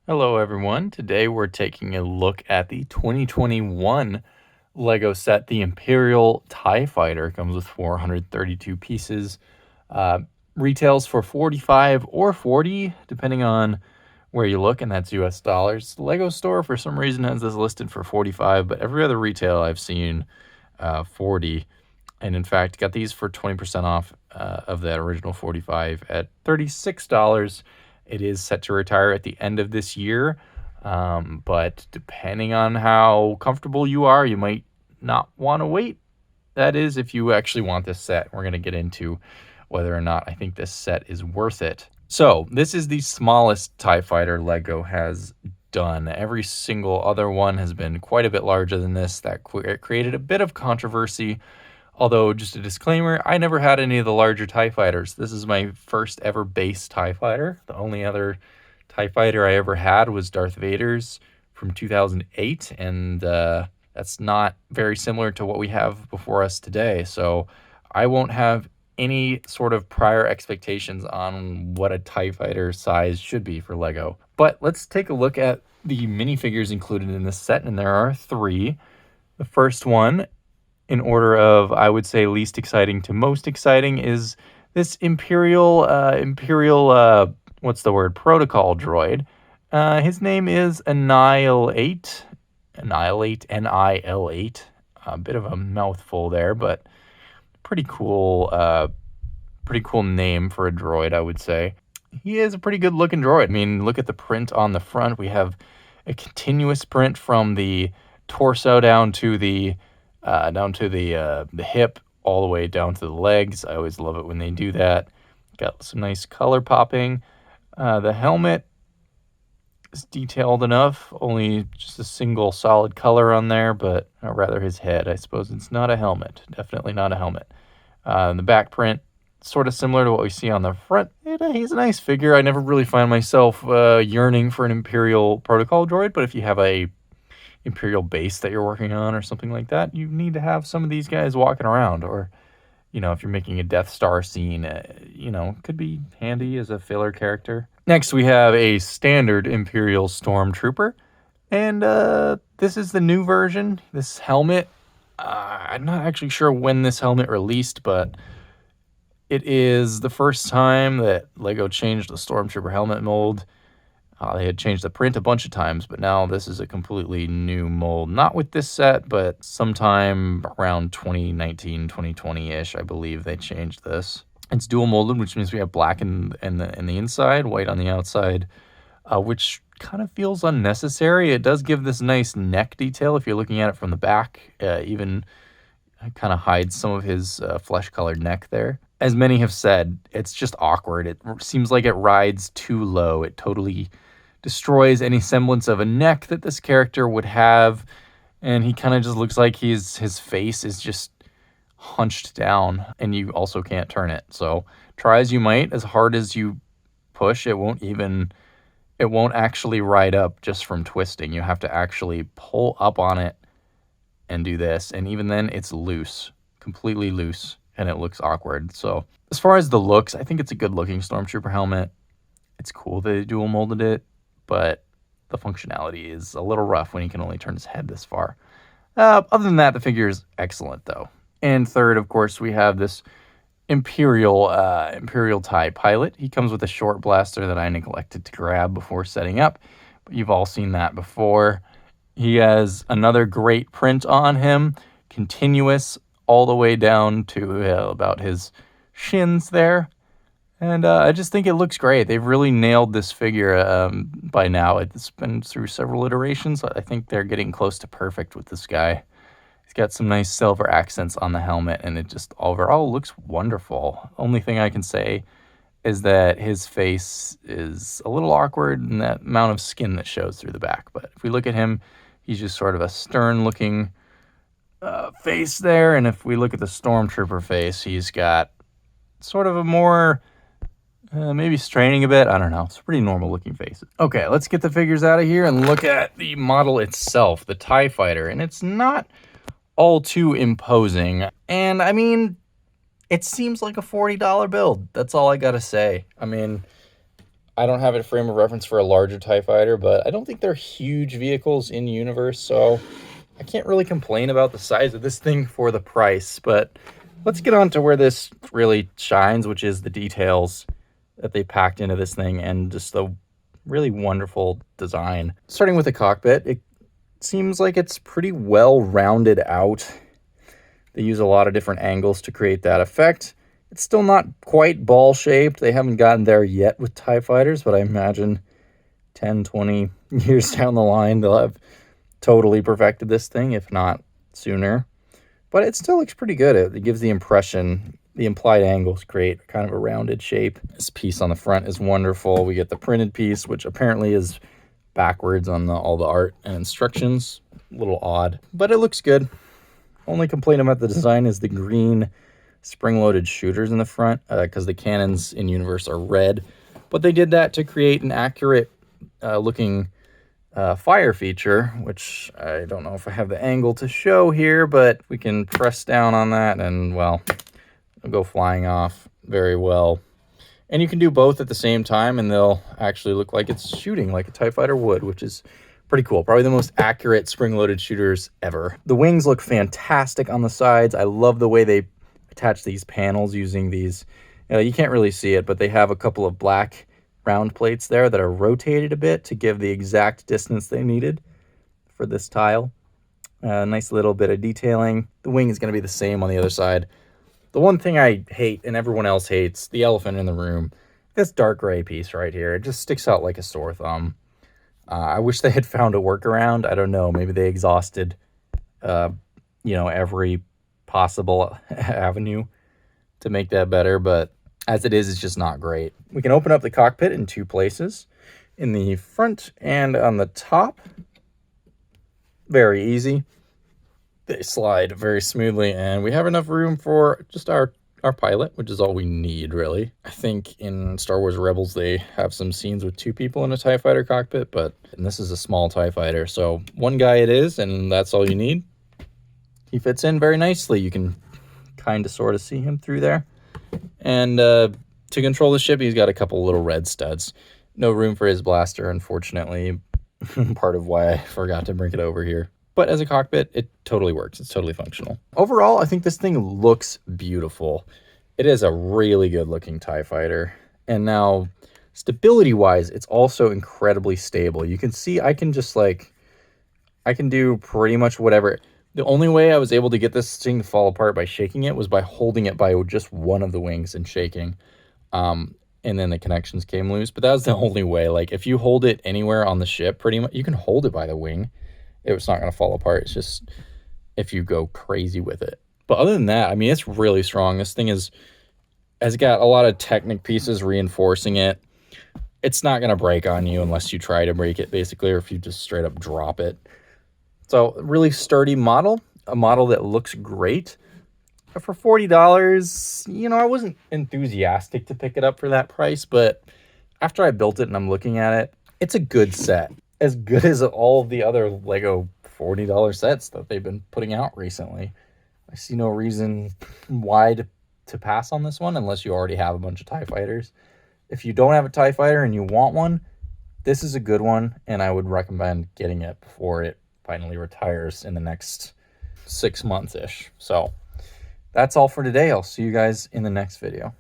Hello, everyone. Today we're taking a look at the 2021 Lego set, the Imperial TIE Fighter. Comes with 432 pieces. Uh, Retails for 45 or 40, depending on where you look, and that's US dollars. The Lego store, for some reason, has this listed for 45, but every other retail I've seen, 40. And in fact, got these for 20% off of that original 45 at $36. It is set to retire at the end of this year, but depending on how comfortable you are, you might not want to wait. That is, if you actually want this set. We're going to get into whether or not I think this set is worth it. So this is the smallest TIE Fighter Lego has done. Every single other one has been quite a bit larger than this. That created a bit of controversy. Although, just a disclaimer, I never had any of the larger TIE fighters. This is my first ever base TIE fighter. The only other TIE fighter I ever had was Darth Vader's from 2008, and that's not very similar to what we have before us today. So I won't have any sort of prior expectations on what a TIE fighter size should be for Lego. But let's take a look at the minifigures included in this set, and there are three. The first one, in order of, I would say, least exciting to most exciting, is this Imperial, what's the word, protocol droid. His name is Annihilate, N-I-L-8. A bit of a mouthful there, but pretty cool name for a droid, I would say. He is a pretty good looking droid. I mean, look at the print on the front. We have a continuous print from the torso down to the hip, all the way down to the legs. I always love it when they do that. Got some nice color popping. The helmet is detailed enough, only just a single solid color on there, but rather his head. I suppose it's not a helmet. Definitely not a helmet. The back print, sort of similar to what we see on the front. He's a nice figure. I never really find myself yearning for an Imperial protocol droid, but if you have a Imperial base that you're working on or something like that, you need to have some of these guys walking around. Or, if you're making a Death Star scene, could be handy as a filler character. Next, we have a standard Imperial Stormtrooper. And this is the new version. This helmet, I'm not actually sure when this helmet released, but it is the first time that Lego changed the Stormtrooper helmet mold. They had changed the print a bunch of times, but now this is a completely new mold. Not with this set, but sometime around 2019, 2020-ish, I believe they changed this. It's dual molded, which means we have black in the inside, white on the outside, which kind of feels unnecessary. It does give this nice neck detail if you're looking at it from the back. Even kind of hides some of his flesh-colored neck there. As many have said, it's just awkward. It seems like it rides too low. It totally destroys any semblance of a neck that this character would have, and he kind of just looks like his face is just hunched down, and you also can't turn it. So try as you might, as hard as you push, it won't actually ride up just from twisting. You have to actually pull up on it and do this, and even then it's loose, completely loose, and it looks awkward. So as far as the looks, I think it's a good looking Stormtrooper helmet. It's cool that they dual molded it, but the functionality is a little rough when he can only turn his head this far. Other than that, the figure is excellent, though. And third, of course, we have this Imperial TIE pilot. He comes with a short blaster that I neglected to grab before setting up, but you've all seen that before. He has another great print on him, continuous all the way down to about his shins there. And I just think it looks great. They've really nailed this figure by now. It's been through several iterations. I think they're getting close to perfect with this guy. He's got some nice silver accents on the helmet, and it just overall looks wonderful. Only thing I can say is that his face is a little awkward in that amount of skin that shows through the back. But if we look at him, he's just sort of a stern-looking face there. And if we look at the Stormtrooper face, he's got sort of a more... maybe straining a bit. I don't know. It's a pretty normal looking face. Okay, let's get the figures out of here and look at the model itself, the TIE Fighter. And it's not all too imposing. And I mean, it seems like a $40 build. That's all I gotta say. I mean, I don't have a frame of reference for a larger TIE fighter, but I don't think they're huge vehicles in universe, so I can't really complain about the size of this thing for the price. But let's get on to where this really shines, which is the details that they packed into this thing and just the really wonderful design. Starting with the cockpit, it seems like it's pretty well rounded out. They use a lot of different angles to create that effect. It's still not quite ball-shaped. They haven't gotten there yet with TIE fighters, but I imagine 10, 20 years down the line, they'll have totally perfected this thing, if not sooner. But it still looks pretty good. It gives the impression, the implied angles create kind of a rounded shape. This piece on the front is wonderful. We get the printed piece, which apparently is backwards on all the art and instructions. A little odd, but it looks good. Only complaint about the design is the green spring-loaded shooters in the front, because the cannons in universe are red. But they did that to create an accurate looking fire feature, which I don't know if I have the angle to show here, but we can press down on that and, well, it'll go flying off very well. And you can do both at the same time, and they'll actually look like it's shooting like a TIE fighter would, which is pretty cool. Probably the most accurate spring-loaded shooters ever. The wings look fantastic on the sides. I love the way they attach these panels using these. You can't really see it, but they have a couple of black round plates there that are rotated a bit to give the exact distance they needed for this tile. Nice little bit of detailing. The wing is going to be the same on the other side. The one thing I hate, and everyone else hates, the elephant in the room, this dark gray piece right here. It just sticks out like a sore thumb. I wish they had found a workaround. I don't know. Maybe they exhausted, every possible avenue to make that better. But as it is, it's just not great. We can open up the cockpit in two places, in the front and on the top. Very easy. They slide very smoothly, and we have enough room for just our pilot, which is all we need, really. I think in Star Wars Rebels, they have some scenes with two people in a TIE fighter cockpit, and this is a small TIE fighter, so one guy it is, and that's all you need. He fits in very nicely. You can kind of sort of see him through there. And to control the ship, he's got a couple little red studs. No room for his blaster, unfortunately. Part of why I forgot to bring it over here. But as a cockpit, it totally works. It's totally functional. Overall, I think this thing looks beautiful. It is a really good looking TIE fighter. And now, stability-wise, it's also incredibly stable. You can see I can just I can do pretty much whatever. The only way I was able to get this thing to fall apart by shaking it was by holding it by just one of the wings and shaking. And then the connections came loose. But that was the only way. Like, if you hold it anywhere on the ship, pretty much, you can hold it by the wing. It's not going to fall apart. It's just if you go crazy with it. But other than that, I mean, it's really strong. This thing has got a lot of Technic pieces reinforcing it. It's not going to break on you unless you try to break it, basically, or if you just straight up drop it. So, really sturdy model, a model that looks great. But for $40, I wasn't enthusiastic to pick it up for that price, but after I built it and I'm looking at it, it's a good set. As good as all of the other Lego $40 sets that they've been putting out recently. I see no reason why to pass on this one unless you already have a bunch of TIE fighters. If you don't have a TIE fighter and you want one, this is a good one, and I would recommend getting it before it finally retires in the next 6 months-ish. So that's all for today. I'll see you guys in the next video.